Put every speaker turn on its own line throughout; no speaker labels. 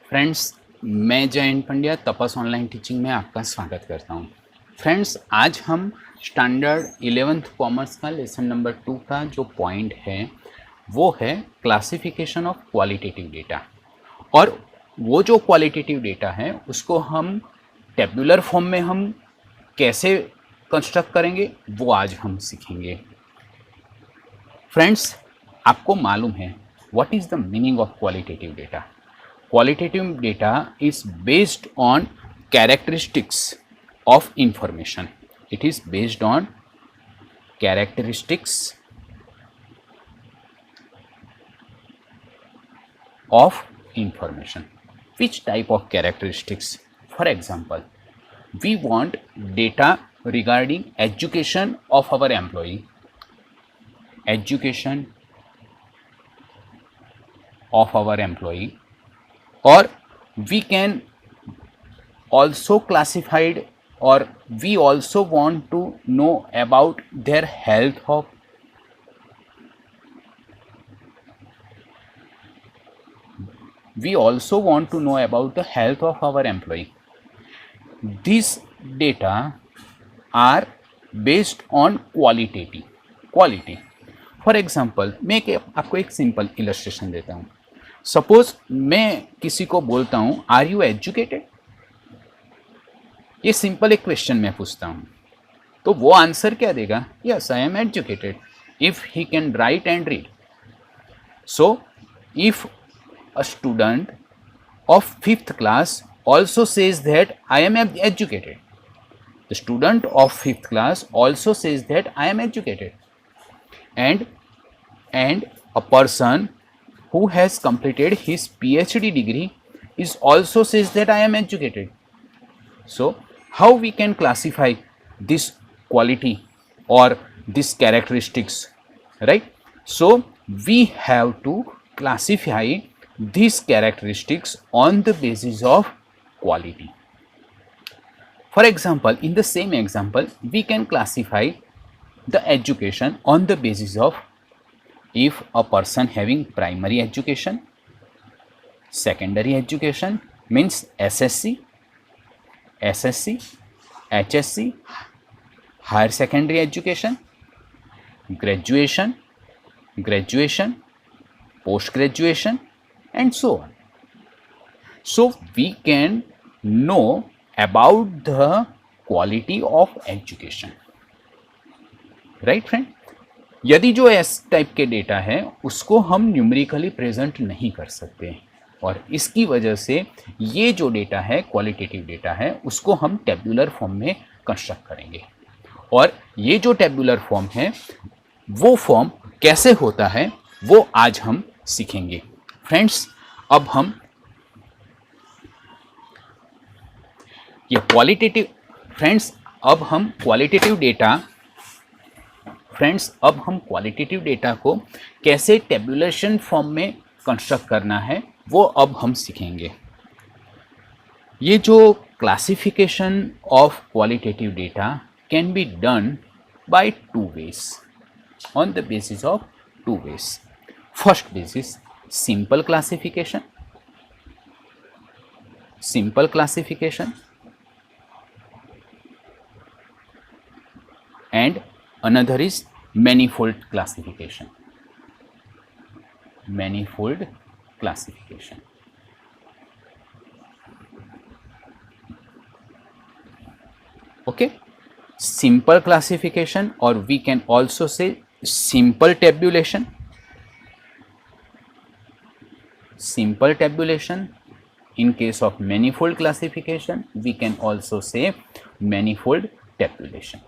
Friends, मैं Jayant Pandya तपस online teaching में आपका स्वागत करता हूं। फ्रेंड्स, आज हम स्टैंडर्ड 11th कॉमर्स का लेसन नंबर 2 का जो पॉइंट है वो है क्लासिफिकेशन ऑफ क्वालिटेटिव डेटा। और वो जो क्वालिटेटिव डेटा है उसको हम टेबुलर फॉर्म में हम कैसे कंस्ट्रक्ट करेंगे वो आज हम सीखेंगे। फ्रेंड्स, आपको मालूम है what is the meaning of qualitative data. Qualitative data is based on characteristics of information. It is based on characteristics of information. Which type of characteristics? For example, we want data regarding education of our employee, education of our employee, or we can also classified, or we also want to know about their health of we also want to know about the health of our employee. These data are based on quality. For example, मैं आपको एक simple illustration देता हूँ। Suppose मैं किसी को बोलता हूँ आर यू एजुकेटेड, ये सिंपल एक क्वेश्चन मैं पूछता हूँ, तो वो आंसर क्या देगा? Yes, I am educated if he can write and read. So if a student of 5th class also says that I am educated, the student of 5th class also says that I am educated, and a person who has completed his PhD degree is also says that I am educated. So how we can classify this quality or these characteristics, right? So we have to classify these characteristics on the basis of quality. For example, in the same example, we can classify the education on the basis of if a person having primary education, secondary education means SSC, HSC, higher secondary education, graduation, post graduation, and so on. So we can know about the quality of education, right friend? यदि जो S type के data है उसको हम numerically present नहीं कर सकते, और इसकी वजह से ये जो डेटा है क्वालिटेटिव डेटा है उसको हम टेबुलर फॉर्म में कंस्ट्रक्ट करेंगे। और ये जो टेबुलर फॉर्म है वो फॉर्म कैसे होता है वो आज हम सीखेंगे। फ्रेंड्स, अब हम ये क्वालिटेटिव अब हम क्वालिटेटिव डेटा को कैसे टेबुलेशन फॉर्म में कंस्ट्रक्ट करना है वो अब हम सीखेंगे। ये जो classification of qualitative data can be done by 2 ways, on the basis of 2 ways. First basis, simple classification, and another is manifold classification. Okay, simple classification, or we can also say simple tabulation. In case of manifold classification, we can also say manifold tabulation.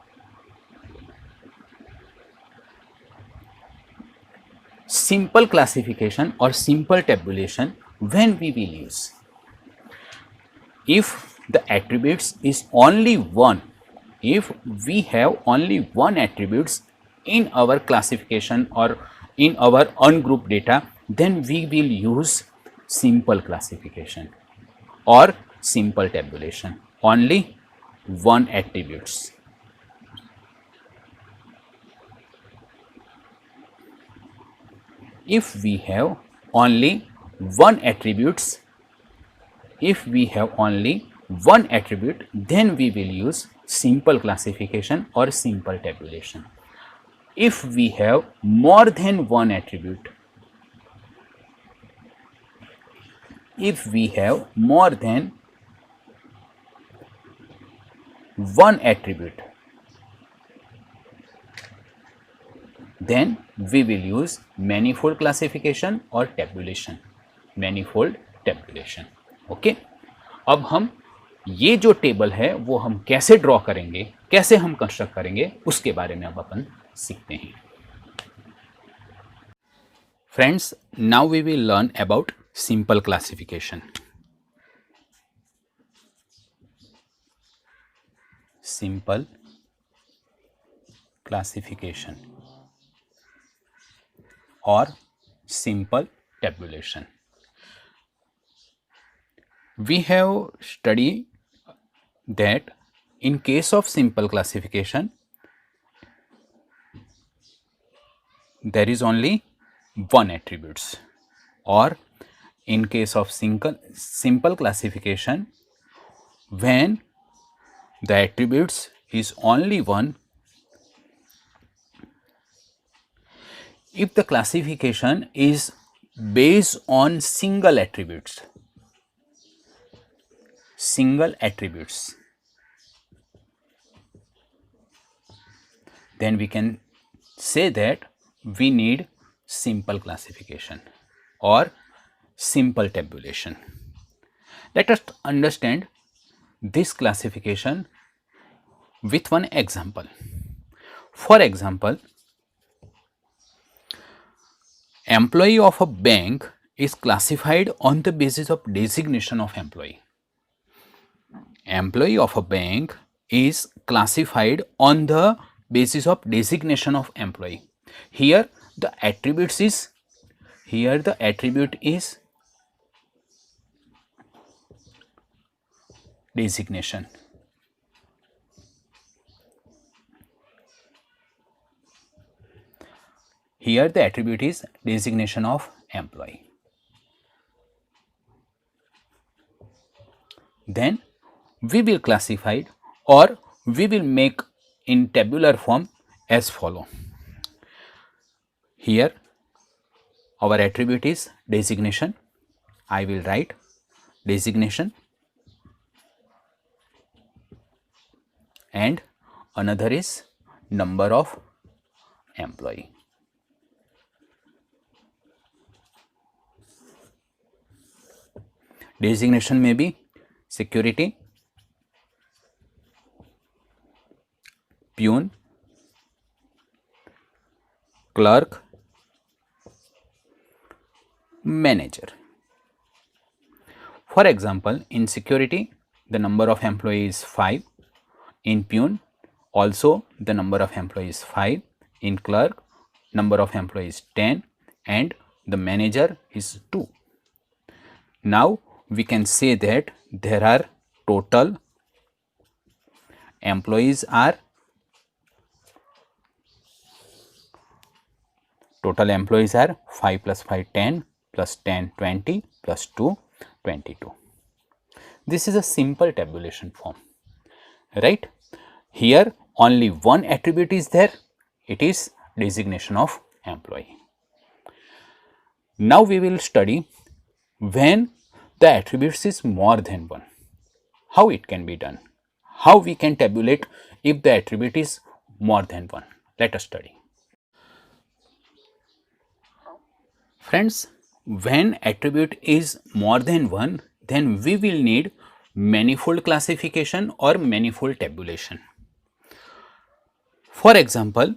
Simple classification or simple tabulation, when we will use, if the attributes is only one, if we have only one attributes in our classification or in our ungrouped data, then we will use simple classification or simple tabulation, only one attributes. If we have only one attributes If we have only one attribute, then we will use simple classification or simple tabulation. If we have more than one attribute, if we have more than one attribute, then we will use manifold classification or tabulation, manifold tabulation. Okay, अब हम ये जो table है वो हम कैसे draw करेंगे, कैसे हम कंस्ट्रक्ट करेंगे, उसके बारे में अब अपन सीखते हैं. Friends, now we will learn about simple classification. Simple classification or simple tabulation. We have studied that in case of simple classification, there is only one attributes, or in case of simple classification, when the attributes is only one, if the classification is based on single attributes, then we can say that we need simple classification or simple tabulation. Let us understand this classification with one example. For example, employee of a bank is classified on the basis of designation of employee. Employee of a bank is classified on the basis of designation of employee. Here the attribute is designation. Here the attribute is designation of employee. Then we will classify or we will make in tabular form as follow. Here our attribute is designation. I will write designation, and another is number of employee. Designation may be security, peon, clerk, manager. For example, in security the number of employees is 5, in peon also the number of employees is 5, in clerk number of employees 10, and the manager is 2. Now we can say that there are total employees are 5 plus 5 10 plus 10 20 plus 2 22. This is a simple tabulation form, right? Here only one attribute is there, it is designation of employee. Now we will study when the attributes is more than one, how it can be done, how we can tabulate if the attribute is more than one. Let us study. Friends, when attribute is more than one, then we will need manifold classification or manifold tabulation. For example,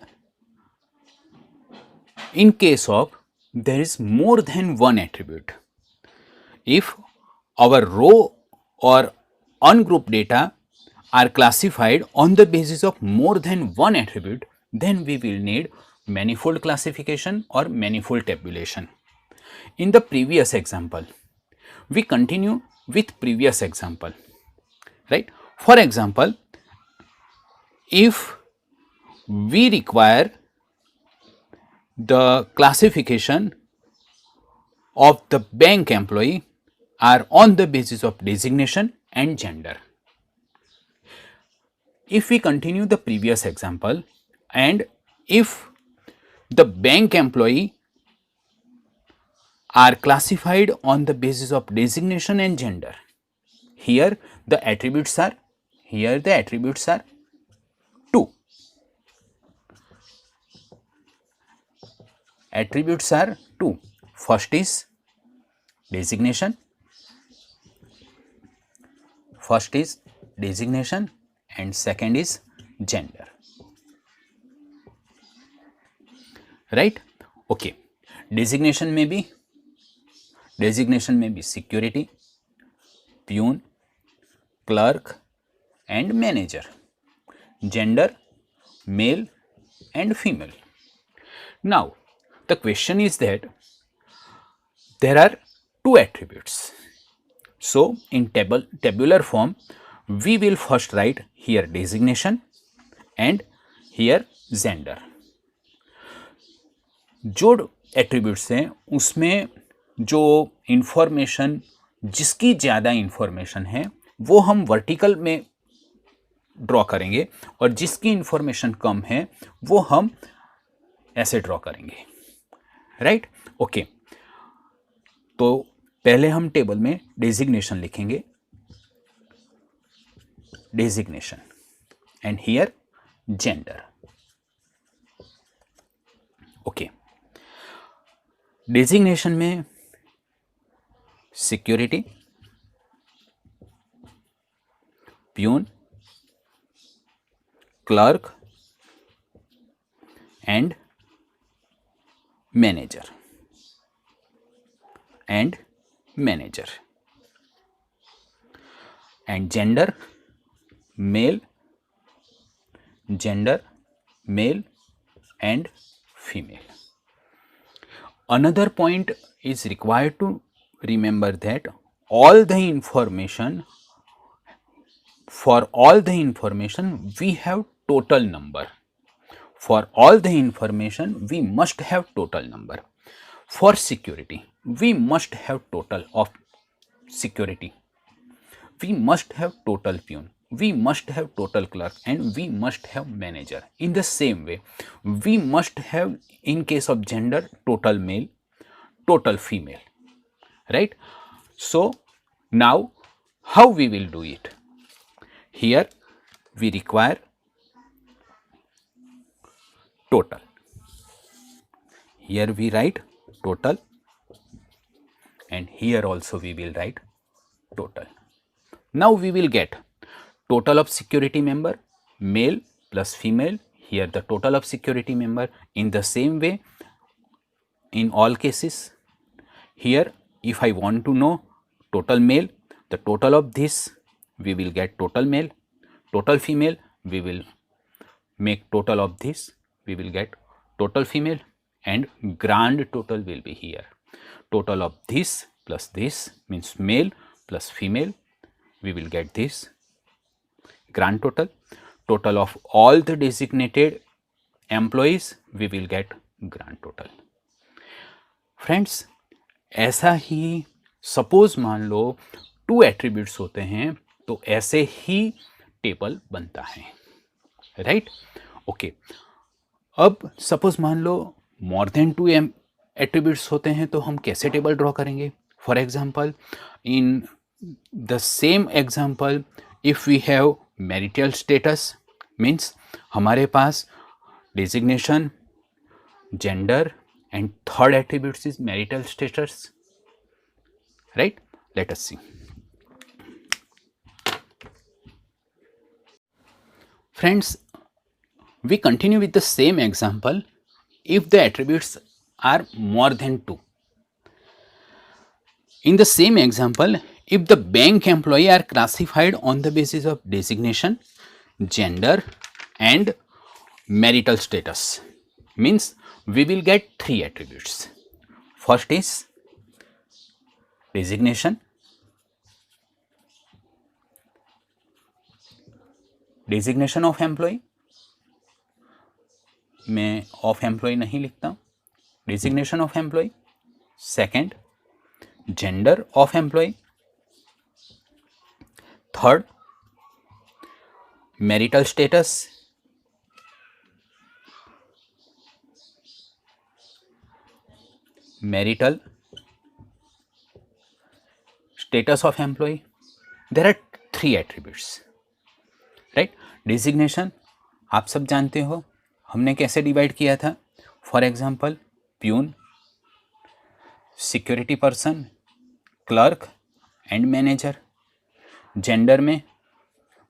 in case of there is more than one attribute, if our row or ungrouped data are classified on the basis of more than one attribute, then we will need manifold classification or manifold tabulation. In the previous example, we continue with previous example, right? For example, if we require the classification of the bank employee, are on the basis of designation and gender. If we continue the previous example, and if the bank employee are classified on the basis of designation and gender, here the attributes are 2. Attributes are 2. First is designation. And second is gender. Right? Okay. Designation may be security, peon, clerk and manager. Gender, male and female. Now, the question is that there are 2 attributes. So, in tabular form, we will first write here designation and here gender. जो attributes हैं उसमें जो information, जिसकी ज़्यादा information है वो हम vertical में ड्रॉ करेंगे और जिसकी इंफॉर्मेशन कम है वो हम ऐसे ड्रॉ करेंगे. राइट? ओके. तो पहले हम टेबल में डेजिग्नेशन लिखेंगे, designation and here gender. Okay. Designation में security, peon, clerk and manager and gender male and female. Another point is required to remember that all the information we have total number. For all the information we must have total number. For security we must have total of security, we must have total peon, we must have total clerk and we must have manager. In the same way we must have, in case of gender, total male, total female. Right? So now how we will do it? Here we require total. Here we write total and here also we will write total. Now we will get total of security member, male plus female. Here the total of security member. In the same way, in all cases, here if I want to know total male, the total of this we will get total male, total female we will make total of this, we will get total female, and grand total will be here. Total of this plus this means male plus female, we will get this grand total. Total of all the designated employees we will get grand total. Friends, ऐसा ही suppose मान लो 2 attributes होते हैं तो ऐसे ही table बनता है. Right? Okay. अब suppose मान लो मोर देन 2 एट्रीब्यूट्स होते हैं तो हम कैसे टेबल ड्रॉ करेंगे? For example, in the same example if we have marital status means हमारे पास designation, gender and third attributes is marital status. Right? Let us see. Friends, we continue with the same example if the attributes are more than 2. In the same example, if the bank employee are classified on the basis of designation, gender and marital status, means we will get 3 attributes. First is designation, designation of employee, मैं of employee नहीं लिखता हूँ, designation of employee. Second, gender of employee, third, marital status, marital status of employee. There are three attributes, right? Designation आप सब जानते हो हमने कैसे डिवाइड किया था. For example peon, security person, clerk and manager. Gender में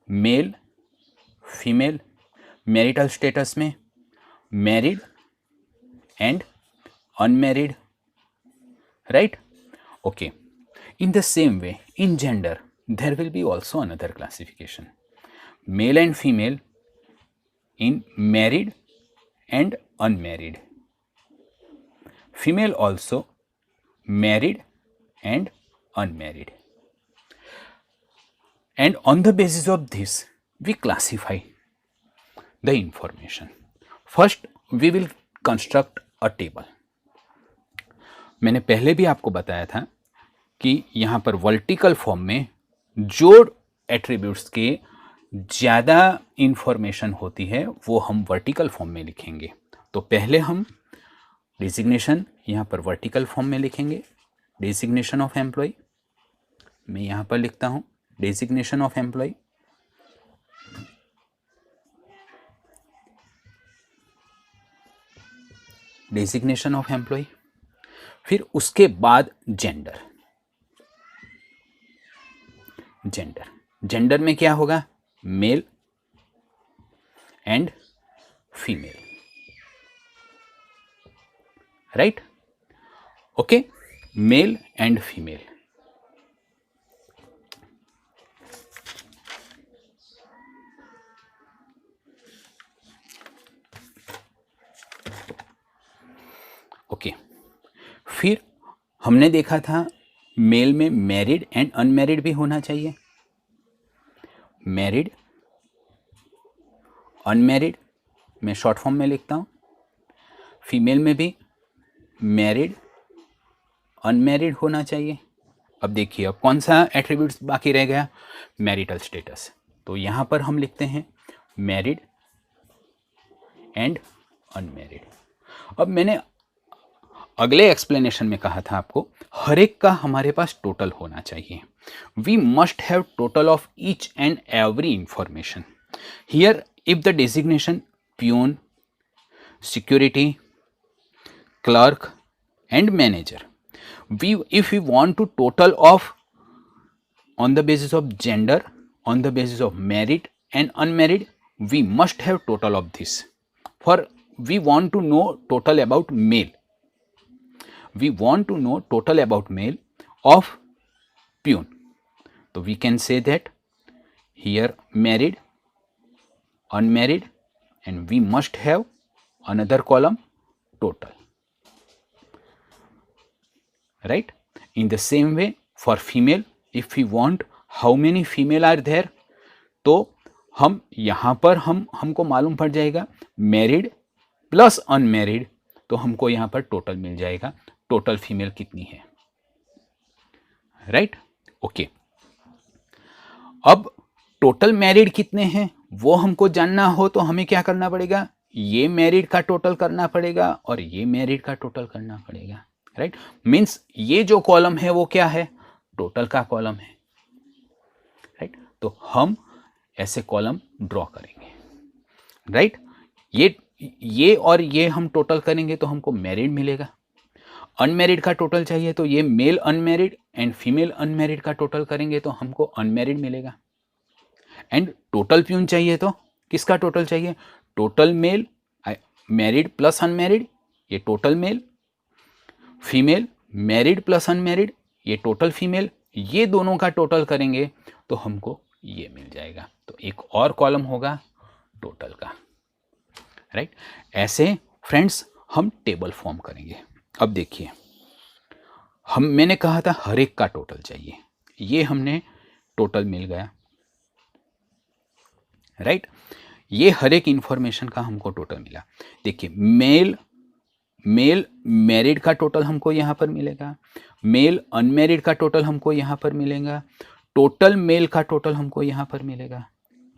मेल, फीमेल. मैरिटल स्टेटस में married and unmarried, right? Okay, in the same way in gender there will be also another classification, male and female in married and unmarried, female also married and unmarried, and on the basis of this we classify the information. First we will construct a table. मैंने पहले भी आपको बताया था कि यहाँ पर vertical form में जो एट्रीब्यूट्स के ज़्यादा इंफॉर्मेशन होती है वो हम वर्टिकल फॉर्म में लिखेंगे. तो पहले हम डिजिग्नेशन यहाँ पर वर्टिकल फॉर्म में लिखेंगे. डिजिग्नेशन ऑफ एम्प्लॉय मैं यहाँ पर लिखता हूँ, designation of employee. Designation of employee. फिर उसके बाद जेंडर. जेंडर में क्या होगा? Male and female, right? Okay, male and female. Okay, फिर हमने देखा था मेल में मैरिड एंड अनमैरिड भी होना चाहिए. मैरिड, अनमैरिड मैं शॉर्ट फॉर्म में लिखता हूँ. फीमेल में भी मैरिड, अनमैरिड होना चाहिए. अब देखिए अब कौन सा एट्रीब्यूट्स बाकी रह गया? Marital status. तो यहाँ पर हम लिखते हैं मैरिड एंड अनमैरिड. अब मैंने अगले एक्सप्लेनेशन में कहा था आपको हर एक का हमारे पास टोटल होना चाहिए. We must have total of each and every information. Here if the designation peon, security, clerk and manager, if we want to total of on the basis of gender, on the basis of married and unmarried, we must have total of this. For we want to know total about male, we want to know total about male of peon. So we can say that here married, unmarried, and we must have another column total. Right? In the same way for female, if we want how many female are there, तो हम यहाँ पर हमको मालूम पड़ जाएगा married plus unmarried, तो हमको यहाँ पर टोटल मिल जाएगा टोटल फीमेल कितनी है. राइट? ओके. अब टोटल मैरिड कितने हैं वो हमको जानना हो तो हमें क्या करना पड़ेगा? ये मैरिड का टोटल करना पड़ेगा और ये मैरिड का टोटल करना पड़ेगा. राइट? मीन्स ये जो कॉलम है वो क्या है? टोटल का कॉलम है. राइट? तो हम ऐसे कॉलम ड्रॉ करेंगे. राइट? ये और ये हम टोटल करेंगे तो हमको मैरिड मिलेगा. अनमैरिड का टोटल चाहिए तो ये male unmarried and female unmarried का टोटल करेंगे तो हमको अनमैरिड मिलेगा. एंड टोटल प्यून चाहिए तो किसका टोटल चाहिए? Total male married plus unmarried, ये total male. Female married plus unmarried, ये टोटल फीमेल. ये दोनों का टोटल करेंगे तो हमको ये मिल जाएगा. तो एक और कॉलम होगा टोटल का. राइट? ऐसे फ्रेंड्स हम टेबल फॉर्म करेंगे. अब देखिए मैंने कहा था हर एक का टोटल चाहिए, ये हमने टोटल मिल गया. राइट? ये हर एक इंफॉर्मेशन का हमको टोटल मिला. देखिए मेल मैरिड का टोटल हमको यहाँ पर मिलेगा, मेल अनमैरिड का टोटल हमको यहाँ पर मिलेगा, टोटल मेल का टोटल हमको यहाँ पर मिलेगा,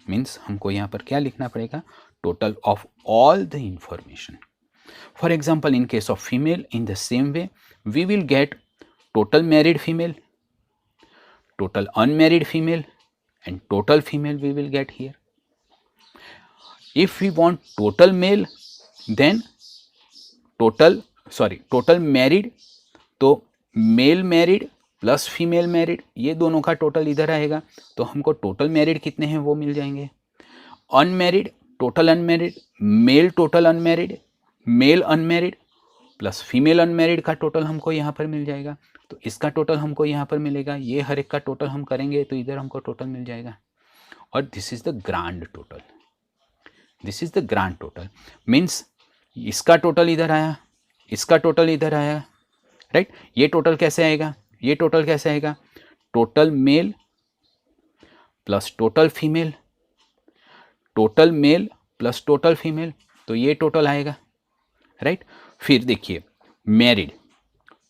मीन्स हमको यहाँ पर क्या लिखना पड़ेगा, total of all the information. For example in case of female, in the same way we will get total married female, total unmarried female and total female we will get here. If we want total male then total married, तो male married plus female married ये दोनों का total इधर आएगा, तो हमको total married कितने हैं वो मिल जाएंगे. Unmarried total unmarried, male total unmarried, male unmarried plus female unmarried का टोटल हमको यहाँ पर मिल जाएगा. तो इसका टोटल हमको यहाँ पर मिलेगा, ये हर एक का टोटल हम करेंगे तो इधर हमको टोटल मिल जाएगा. और this is the grand total, this is the grand total. Means इसका टोटल इधर आया, इसका टोटल इधर आया, राइट. ये टोटल कैसे आएगा, ये टोटल कैसे आएगा, total male plus total female, total male plus total female, तो ये टोटल आएगा, राइट. फिर देखिए मैरिड,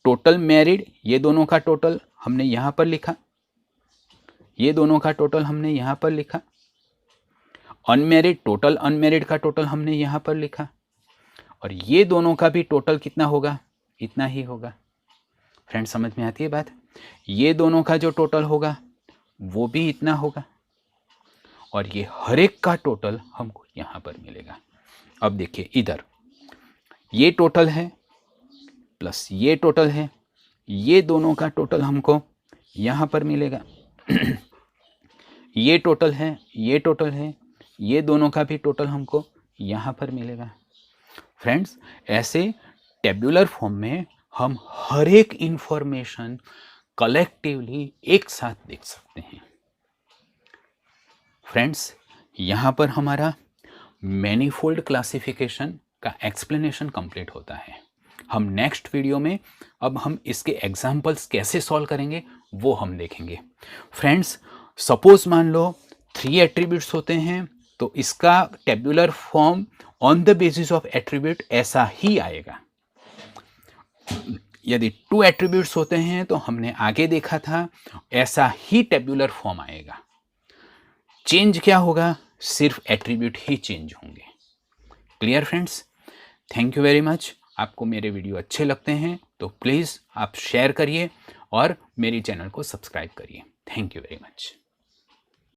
टोटल मैरिड ये दोनों का टोटल हमने यहाँ पर लिखा, ये दोनों का टोटल हमने यहाँ पर लिखा. अनमैरिड टोटल अनमैरिड का टोटल हमने यहाँ पर लिखा, और ये दोनों का भी टोटल कितना होगा, इतना ही होगा. फ्रेंड्स समझ में आती है बात. ये दोनों का जो टोटल होगा वो भी इतना होगा, और ये हर एक का टोटल हमको यहाँ पर मिलेगा. अब देखिए इधर ये टोटल है प्लस ये टोटल है, ये दोनों का टोटल हमको यहाँ पर मिलेगा. ये टोटल है, ये टोटल है, ये दोनों का भी टोटल हमको यहाँ पर मिलेगा. फ्रेंड्स ऐसे टेब्यूलर फॉर्म में हम हर एक इंफॉर्मेशन कलेक्टिवली एक साथ देख सकते हैं. फ्रेंड्स यहाँ पर हमारा मैनीफोल्ड क्लासिफिकेशन का एक्सप्लेनेशन कंप्लीट होता है. हम नेक्स्ट वीडियो में अब हम इसके एग्जाम्पल्स कैसे सॉल्व करेंगे वो हम देखेंगे. फ्रेंड्स सपोज मान लो 3 एट्रीब्यूट्स होते हैं, तो इसका tabular form on the basis of attribute ऐसा ही आएगा. यदि 2 एट्रीब्यूट्स होते हैं तो हमने आगे देखा था ऐसा ही टेब्यूलर फॉर्म आएगा. चेंज क्या होगा, सिर्फ एट्रीब्यूट ही चेंज होंगे. Clear friends. Thank you very much. आपको मेरे वीडियो अच्छे लगते हैं तो प्लीज़ आप शेयर करिए और मेरी चैनल को सब्सक्राइब करिए. Thank you very much.